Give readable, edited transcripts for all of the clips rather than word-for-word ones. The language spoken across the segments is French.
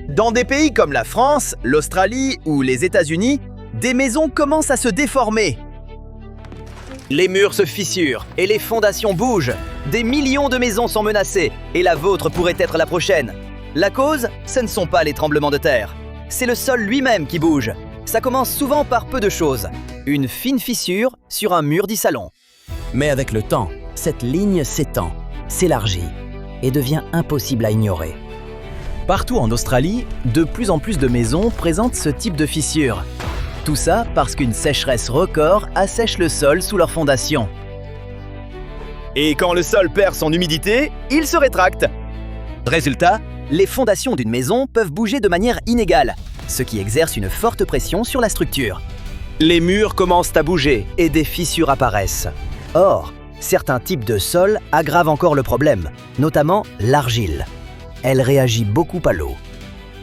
Dans des pays comme la France, l'Australie ou les États-Unis, des maisons commencent à se déformer. Les murs se fissurent et les fondations bougent. Des millions de maisons sont menacées et la vôtre pourrait être la prochaine. La cause, ce ne sont pas les tremblements de terre. C'est le sol lui-même qui bouge. Ça commence souvent par peu de choses. Une fine fissure sur un mur du salon. Mais avec le temps, cette ligne s'étend, s'élargit et devient impossible à ignorer. Partout en Australie, de plus en plus de maisons présentent ce type de fissure. Tout ça parce qu'une sécheresse record assèche le sol sous leurs fondations. Et quand le sol perd son humidité, il se rétracte. Résultat, les fondations d'une maison peuvent bouger de manière inégale, ce qui exerce une forte pression sur la structure. Les murs commencent à bouger et des fissures apparaissent. Or, certains types de sols aggravent encore le problème, notamment l'argile. Elle réagit beaucoup à l'eau.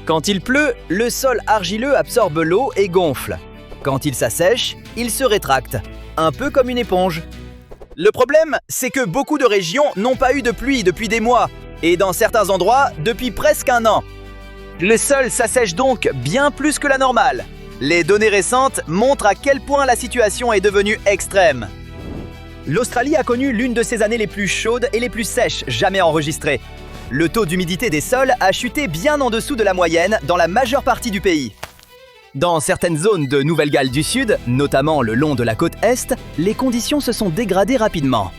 Quand il pleut, le sol argileux absorbe l'eau et gonfle. Quand il s'assèche, il se rétracte, un peu comme une éponge. Le problème, c'est que beaucoup de régions n'ont pas eu de pluie depuis des mois, et dans certains endroits, depuis presque un an. Le sol s'assèche donc bien plus que la normale. Les données récentes montrent à quel point la situation est devenue extrême. L'Australie a connu l'une de ses années les plus chaudes et les plus sèches jamais enregistrées. Le taux d'humidité des sols a chuté bien en dessous de la moyenne dans la majeure partie du pays. Dans certaines zones de Nouvelle-Galles du Sud, notamment le long de la côte Est, les conditions se sont dégradées rapidement.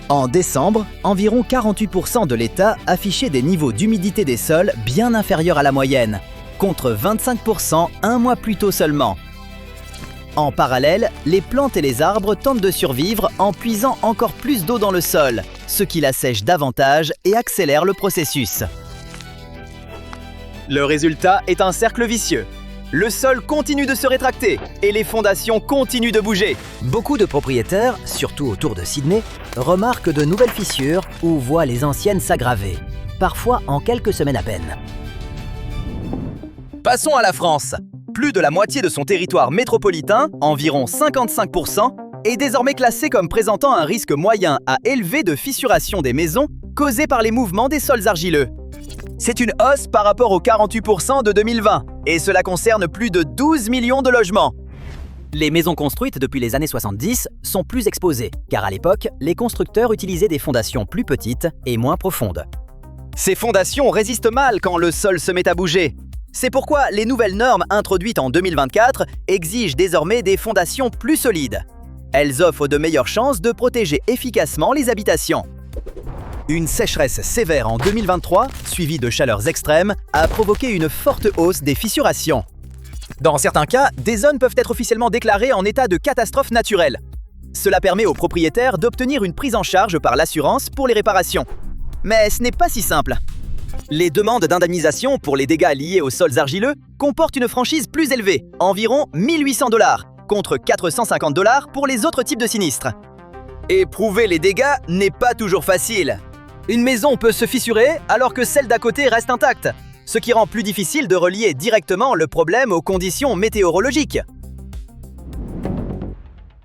En décembre, environ 48% de l'État affichait des niveaux d'humidité des sols bien inférieurs à la moyenne, contre 25% un mois plus tôt seulement. En parallèle, les plantes et les arbres tentent de survivre en puisant encore plus d'eau dans le sol, ce qui l'assèche davantage et accélère le processus. Le résultat est un cercle vicieux. Le sol continue de se rétracter et les fondations continuent de bouger. Beaucoup de propriétaires, surtout autour de Sydney, remarquent de nouvelles fissures ou voient les anciennes s'aggraver, parfois en quelques semaines à peine. Passons à la France. Plus de la moitié de son territoire métropolitain, environ 55%, est désormais classé comme présentant un risque moyen à élevé de fissuration des maisons causé par les mouvements des sols argileux. C'est une hausse par rapport aux 48% de 2020, et cela concerne plus de 12 millions de logements. Les maisons construites depuis les années 70 sont plus exposées, car à l'époque, les constructeurs utilisaient des fondations plus petites et moins profondes. Ces fondations résistent mal quand le sol se met à bouger. C'est pourquoi les nouvelles normes introduites en 2024 exigent désormais des fondations plus solides. Elles offrent de meilleures chances de protéger efficacement les habitations. Une sécheresse sévère en 2023, suivie de chaleurs extrêmes, a provoqué une forte hausse des fissurations. Dans certains cas, des zones peuvent être officiellement déclarées en état de catastrophe naturelle. Cela permet aux propriétaires d'obtenir une prise en charge par l'assurance pour les réparations. Mais ce n'est pas si simple. Les demandes d'indemnisation pour les dégâts liés aux sols argileux comportent une franchise plus élevée, environ 1 800 $, contre 450 $ pour les autres types de sinistres. Et prouver les dégâts n'est pas toujours facile. Une maison peut se fissurer alors que celle d'à côté reste intacte, ce qui rend plus difficile de relier directement le problème aux conditions météorologiques.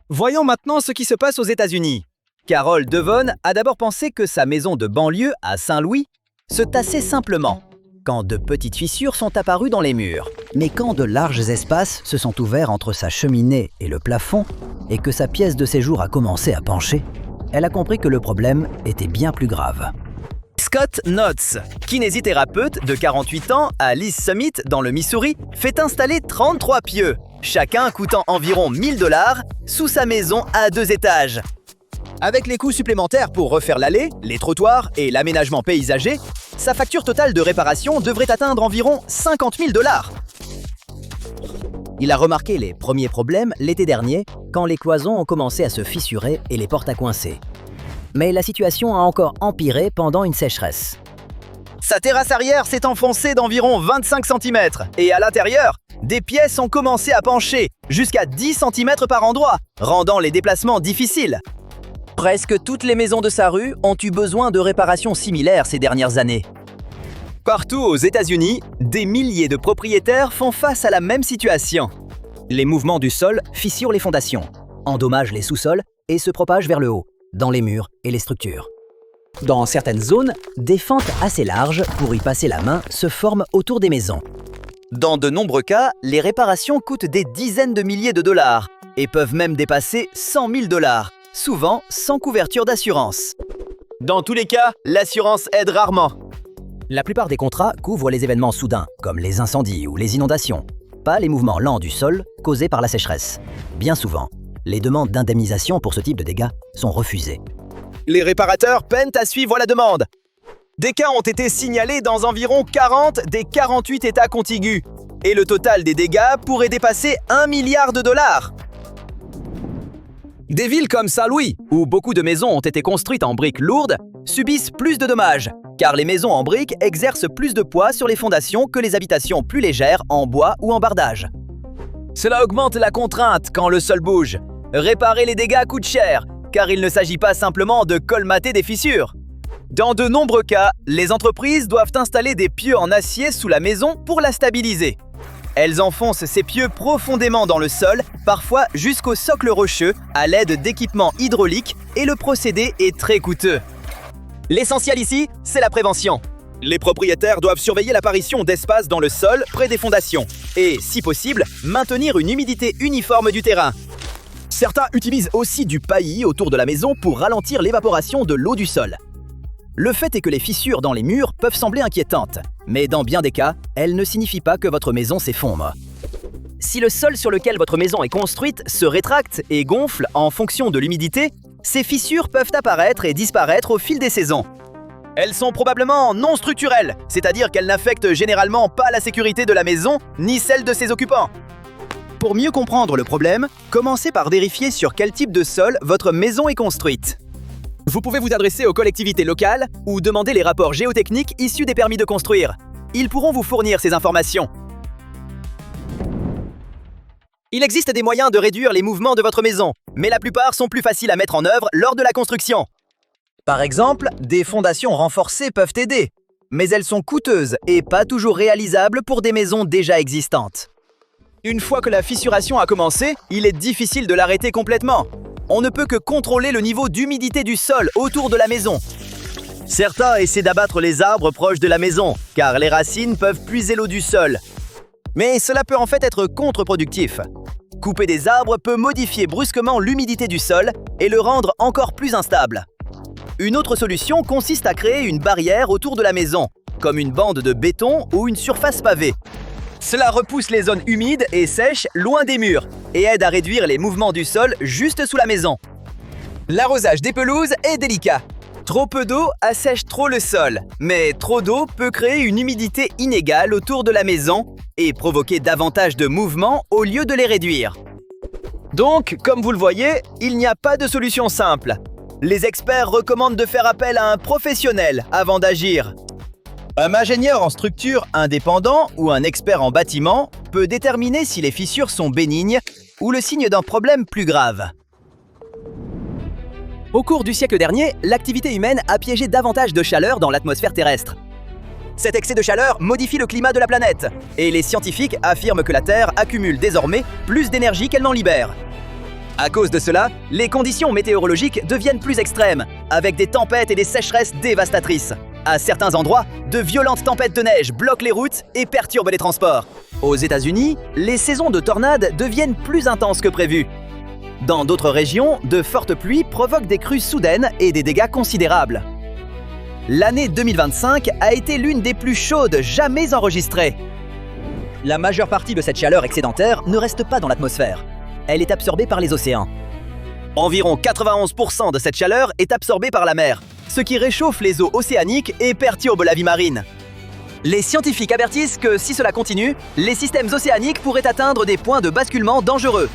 Voyons maintenant ce qui se passe aux États-Unis. Carol Devon a d'abord pensé que sa maison de banlieue à Saint-Louis se tassait simplement, quand de petites fissures sont apparues dans les murs. Mais quand de larges espaces se sont ouverts entre sa cheminée et le plafond, et que sa pièce de séjour a commencé à pencher, elle a compris que le problème était bien plus grave. Scott Knotts, kinésithérapeute de 48 ans à Lee's Summit dans le Missouri, fait installer 33 pieux, chacun coûtant environ 1 000 $ sous sa maison à 2 étages. Avec les coûts supplémentaires pour refaire l'allée, les trottoirs et l'aménagement paysager, sa facture totale de réparation devrait atteindre environ 50 000 $. Il a remarqué les premiers problèmes l'été dernier, quand les cloisons ont commencé à se fissurer et les portes à coincer. Mais la situation a encore empiré pendant une sécheresse. Sa terrasse arrière s'est enfoncée d'environ 25 cm et à l'intérieur, des pièces ont commencé à pencher jusqu'à 10 cm par endroit, rendant les déplacements difficiles. Presque toutes les maisons de sa rue ont eu besoin de réparations similaires ces dernières années. Partout aux États-Unis, des milliers de propriétaires font face à la même situation. Les mouvements du sol fissurent les fondations, endommagent les sous-sols et se propagent vers le haut, dans les murs et les structures. Dans certaines zones, des fentes assez larges pour y passer la main se forment autour des maisons. Dans de nombreux cas, les réparations coûtent des dizaines de milliers de dollars et peuvent même dépasser 100 000 $, souvent sans couverture d'assurance. Dans tous les cas, l'assurance aide rarement. La plupart des contrats couvrent les événements soudains, comme les incendies ou les inondations, pas les mouvements lents du sol causés par la sécheresse. Bien souvent, les demandes d'indemnisation pour ce type de dégâts sont refusées. Les réparateurs peinent à suivre la demande. Des cas ont été signalés dans environ 40 des 48 États contigus, et le total des dégâts pourrait dépasser 1 milliard de dollars. Des villes comme Saint-Louis, où beaucoup de maisons ont été construites en briques lourdes, subissent plus de dommages, car les maisons en briques exercent plus de poids sur les fondations que les habitations plus légères en bois ou en bardage. Cela augmente la contrainte quand le sol bouge. Réparer les dégâts coûte cher, car il ne s'agit pas simplement de colmater des fissures. Dans de nombreux cas, les entreprises doivent installer des pieux en acier sous la maison pour la stabiliser. Elles enfoncent ces pieux profondément dans le sol, parfois jusqu'au socle rocheux, à l'aide d'équipements hydrauliques, et le procédé est très coûteux. L'essentiel ici, c'est la prévention. Les propriétaires doivent surveiller l'apparition d'espaces dans le sol près des fondations et, si possible, maintenir une humidité uniforme du terrain. Certains utilisent aussi du paillis autour de la maison pour ralentir l'évaporation de l'eau du sol. Le fait est que les fissures dans les murs peuvent sembler inquiétantes, mais dans bien des cas, elles ne signifient pas que votre maison s'effondre. Si le sol sur lequel votre maison est construite se rétracte et gonfle en fonction de l'humidité, ces fissures peuvent apparaître et disparaître au fil des saisons. Elles sont probablement non structurelles, c'est-à-dire qu'elles n'affectent généralement pas la sécurité de la maison ni celle de ses occupants. Pour mieux comprendre le problème, commencez par vérifier sur quel type de sol votre maison est construite. Vous pouvez vous adresser aux collectivités locales ou demander les rapports géotechniques issus des permis de construire. Ils pourront vous fournir ces informations. Il existe des moyens de réduire les mouvements de votre maison, mais la plupart sont plus faciles à mettre en œuvre lors de la construction. Par exemple, des fondations renforcées peuvent aider, mais elles sont coûteuses et pas toujours réalisables pour des maisons déjà existantes. Une fois que la fissuration a commencé, il est difficile de l'arrêter complètement. On ne peut que contrôler le niveau d'humidité du sol autour de la maison. Certains essaient d'abattre les arbres proches de la maison, car les racines peuvent puiser l'eau du sol. Mais cela peut en fait être contre-productif. Couper des arbres peut modifier brusquement l'humidité du sol et le rendre encore plus instable. Une autre solution consiste à créer une barrière autour de la maison, comme une bande de béton ou une surface pavée. Cela repousse les zones humides et sèches loin des murs et aide à réduire les mouvements du sol juste sous la maison. L'arrosage des pelouses est délicat. Trop peu d'eau assèche trop le sol, mais trop d'eau peut créer une humidité inégale autour de la maison et provoquer davantage de mouvements au lieu de les réduire. Donc, comme vous le voyez, il n'y a pas de solution simple. Les experts recommandent de faire appel à un professionnel avant d'agir. Un ingénieur en structure indépendant ou un expert en bâtiment peut déterminer si les fissures sont bénignes ou le signe d'un problème plus grave. Au cours du siècle dernier, l'activité humaine a piégé davantage de chaleur dans l'atmosphère terrestre. Cet excès de chaleur modifie le climat de la planète, et les scientifiques affirment que la Terre accumule désormais plus d'énergie qu'elle n'en libère. À cause de cela, les conditions météorologiques deviennent plus extrêmes, avec des tempêtes et des sécheresses dévastatrices. À certains endroits, de violentes tempêtes de neige bloquent les routes et perturbent les transports. Aux États-Unis, les saisons de tornades deviennent plus intenses que prévu. Dans d'autres régions, de fortes pluies provoquent des crues soudaines et des dégâts considérables. L'année 2025 a été l'une des plus chaudes jamais enregistrées. La majeure partie de cette chaleur excédentaire ne reste pas dans l'atmosphère. Elle est absorbée par les océans. Environ 91% de cette chaleur est absorbée par la mer, ce qui réchauffe les eaux océaniques et perturbe la vie marine. Les scientifiques avertissent que si cela continue, les systèmes océaniques pourraient atteindre des points de basculement dangereux.